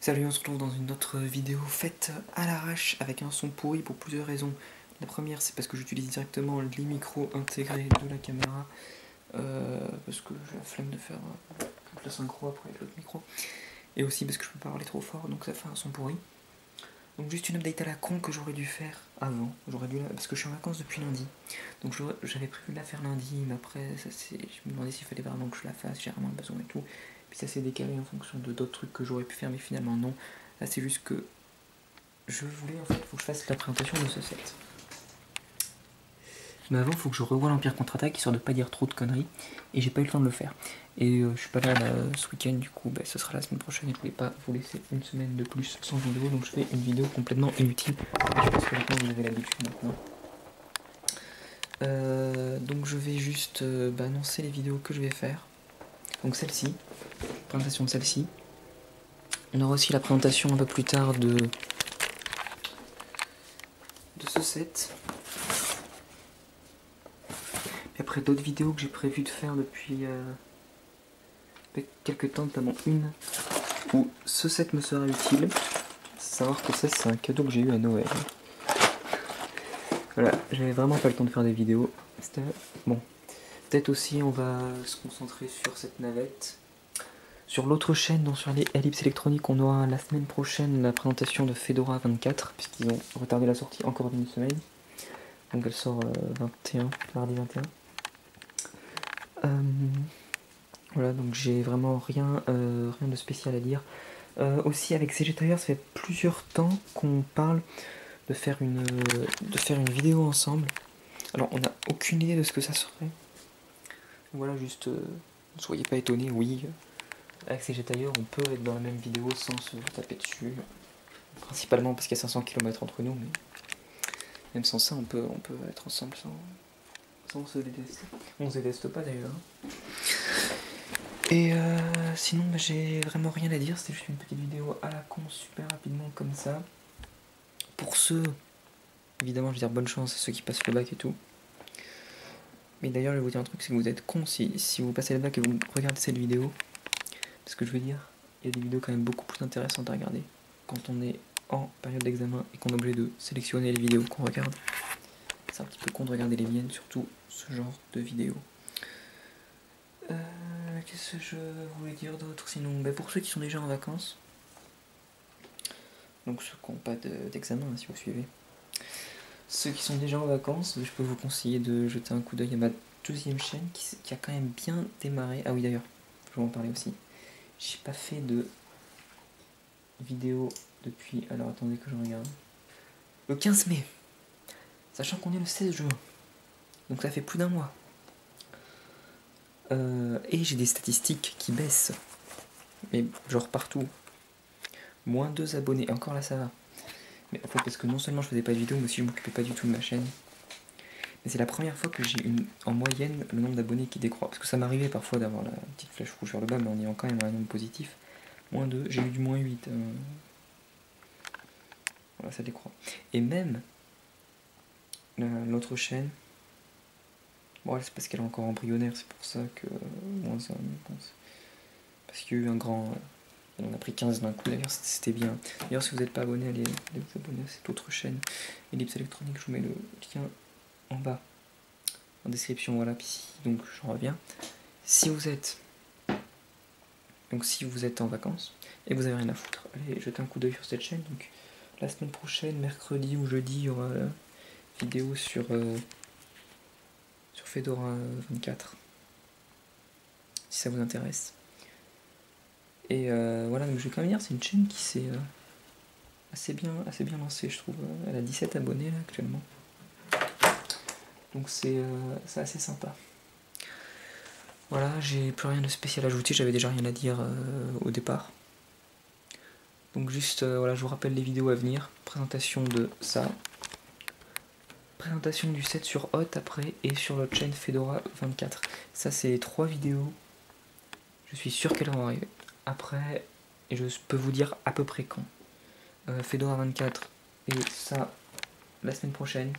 Salut, on se retrouve dans une autre vidéo faite à l'arrache avec un son pourri pour plusieurs raisons. La première, c'est parce que j'utilise directement les micros intégrés de la caméra, parce que j'ai la flemme de faire toute la synchro après avec l'autre micro. Et aussi parce que je peux pas parler trop fort, donc ça fait un son pourri. Donc juste une update à la con que j'aurais dû faire avant, parce que je suis en vacances depuis lundi. Donc j'avais prévu de la faire lundi, mais après je me demandais s'il fallait vraiment que je la fasse, j'ai vraiment besoin et tout. Puis ça s'est décalé en fonction de d'autres trucs que j'aurais pu faire, mais finalement non. Là c'est juste que je voulais, en fait, faut que je fasse la présentation de ce set. Mais avant, faut que je revoie l'Empire contre-attaque, histoire de pas dire trop de conneries, et j'ai pas eu le temps de le faire. Et je suis pas là, ce week-end, du coup ce sera la semaine prochaine, et je voulais pas vous laisser une semaine de plus sans vidéo, donc je fais une vidéo complètement inutile. Je pense que maintenant vous avez l'habitude maintenant. Donc je vais juste annoncer les vidéos que je vais faire. Donc celle-ci, présentation de celle-ci. On aura aussi la présentation un peu plus tard de ce set. Et après d'autres vidéos que j'ai prévu de faire depuis quelques temps, notamment une où ce set me sera utile. Savoir que ça c'est un cadeau que j'ai eu à Noël. Voilà, j'avais vraiment pas le temps de faire des vidéos. Bon, peut-être aussi on va se concentrer sur cette navette. Sur l'autre chaîne, donc sur les Ellipse électroniques, on aura la semaine prochaine la présentation de Fedora 24, puisqu'ils ont retardé la sortie encore d'une semaine. Donc elle sort 21, mardi 21. Voilà, donc j'ai vraiment rien de spécial à dire. Aussi avec CG Tire, ça fait plusieurs temps qu'on parle de faire une vidéo ensemble. Alors on n'a aucune idée de ce que ça serait. Voilà, juste ne soyez pas étonnés, oui. Avec CG Tire, on peut être dans la même vidéo sans se taper dessus. Principalement parce qu'il y a 500 km entre nous, mais même sans ça, on peut être ensemble sans se détester. On se déteste pas d'ailleurs. Et sinon, j'ai vraiment rien à dire. C'était juste une petite vidéo à la con, super rapidement comme ça. Pour ceux, évidemment, je veux dire bonne chance à ceux qui passent le bac et tout. Mais d'ailleurs, je vais vous dire un truc, c'est que vous êtes cons si vous passez le bac et vous regardez cette vidéo. Parce que je veux dire, il y a des vidéos quand même beaucoup plus intéressantes à regarder quand on est en période d'examen et qu'on est obligé de sélectionner les vidéos qu'on regarde. C'est un petit peu con de regarder les miennes, surtout ce genre de vidéos. Qu'est-ce que je voulais dire d'autre sinon? Pour ceux qui sont déjà en vacances, donc ceux qui n'ont pas d'examen, si vous suivez, ceux qui sont déjà en vacances, je peux vous conseiller de jeter un coup d'œil à ma deuxième chaîne qui a quand même bien démarré. Ah oui, d'ailleurs, je vais en parler aussi. J'ai pas fait de vidéo depuis, alors attendez que je regarde, le 15 mai, sachant qu'on est le 16 juin, donc ça fait plus d'un mois. Et j'ai des statistiques qui baissent, mais genre partout. Moins 2 abonnés, et encore là ça va. Mais en fait, parce que non seulement je faisais pas de vidéo, mais aussi je m'occupais pas du tout de ma chaîne. Mais c'est la première fois que j'ai en moyenne le nombre d'abonnés qui décroît. Parce que ça m'arrivait parfois d'avoir la petite flèche rouge vers le bas, mais on y est quand même à un nombre positif. Moins 2, j'ai eu du moins 8. Voilà, ça décroît. Et même l'autre chaîne, bon, c'est parce qu'elle est encore embryonnaire, c'est pour ça que moins 1, je pense. Parce qu'il y a eu un grand. On a pris 15 d'un coup, d'ailleurs c'était bien. D'ailleurs si vous n'êtes pas abonné, allez vous abonner à cette autre chaîne, Ellipse électronique, je vous mets le lien en bas, en description, voilà, puis donc j'en reviens. Si vous êtes en vacances, et que vous avez rien à foutre, allez jeter un coup d'œil sur cette chaîne, donc la semaine prochaine, mercredi ou jeudi, il y aura la vidéo sur Fedora 24, si ça vous intéresse. Et voilà, donc je vais quand même dire, c'est une chaîne qui s'est assez bien lancée, je trouve. Elle a 17 abonnés là actuellement. Donc c'est assez sympa. Voilà, j'ai plus rien de spécial à ajouter, j'avais déjà rien à dire au départ. Donc juste, voilà, je vous rappelle les vidéos à venir. Présentation de ça. Présentation du set sur Hot après, et sur l'autre chaîne Fedora 24. Ça c'est les 3 vidéos. Je suis sûr qu'elles vont arriver. Après, et je peux vous dire à peu près quand. Fedora 24 et ça la semaine prochaine.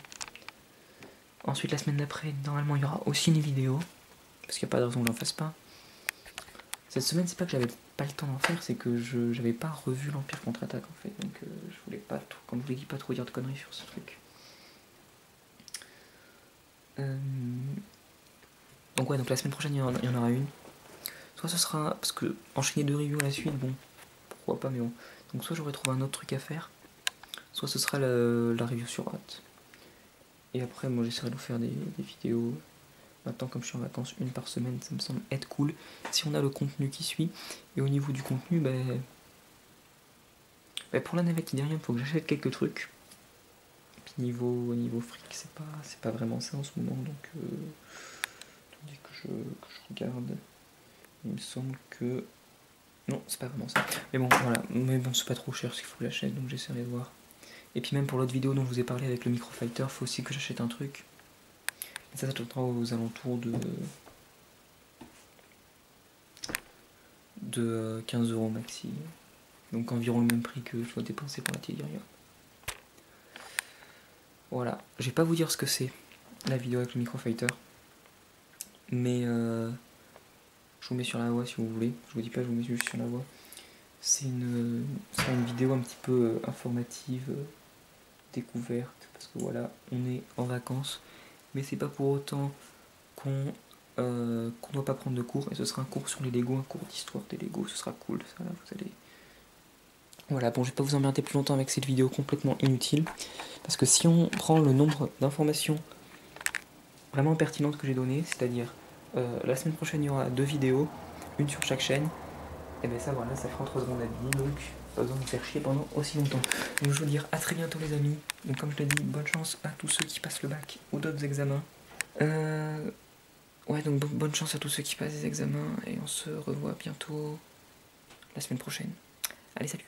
Ensuite la semaine d'après, normalement il y aura aussi une vidéo. Parce qu'il n'y a pas de raison que j'en fasse pas. Cette semaine c'est pas que j'avais pas le temps d'en faire, c'est que j'avais pas revu l'Empire contre-attaque en fait, donc je voulais pas trop, comme je vous l'ai dit, pas trop dire de conneries sur ce truc. Donc ouais, donc la semaine prochaine il y en aura une. Soit ce sera, parce que enchaîner 2 reviews à la suite, bon, pourquoi pas, mais bon. Donc soit j'aurais trouvé un autre truc à faire, soit ce sera la review sur Hot. Et après moi j'essaierai de vous faire des vidéos. Maintenant comme je suis en vacances une par semaine, ça me semble être cool. Si on a le contenu qui suit. Et au niveau du contenu, pour la navette idérienne, il faut que j'achète quelques trucs. Et puis niveau fric, c'est pas vraiment ça en ce moment, donc tandis que je regarde, il me semble que... Non, c'est pas vraiment ça. Mais bon, voilà, mais bon, c'est pas trop cher ce qu'il faut que j'achète, donc j'essaierai de voir. Et puis même pour l'autre vidéo dont je vous ai parlé avec le Microfighter, il faut aussi que j'achète un truc. Et ça tournera aux alentours de 15 € maxi. Donc environ le même prix que je dois dépenser pour la Tiberium. Voilà, je vais pas vous dire ce que c'est, la vidéo avec le Microfighter. Mais je vous mets sur la voie si vous voulez. Je vous dis pas, je vous mets juste sur la voie. C'est une vidéo un petit peu informative, découverte. Parce que voilà, on est en vacances. Mais c'est pas pour autant qu'on doit pas prendre de cours. Et ce sera un cours sur les Lego, un cours d'histoire des Lego. Ce sera cool, ça, là, vous allez... Voilà, bon, je vais pas vous emmerder plus longtemps avec cette vidéo complètement inutile. Parce que si on prend le nombre d'informations vraiment pertinentes que j'ai données, c'est-à-dire la semaine prochaine il y aura 2 vidéos, une sur chaque chaîne, et bien ça voilà, ça fera 3 secondes à vie, donc pas besoin de me faire chier pendant aussi longtemps. Donc je vous dire à très bientôt les amis. Donc comme je l'ai dit, bonne chance à tous ceux qui passent le bac ou d'autres examens. Ouais, donc bonne chance à tous ceux qui passent des examens, et on se revoit bientôt la semaine prochaine. Allez, salut!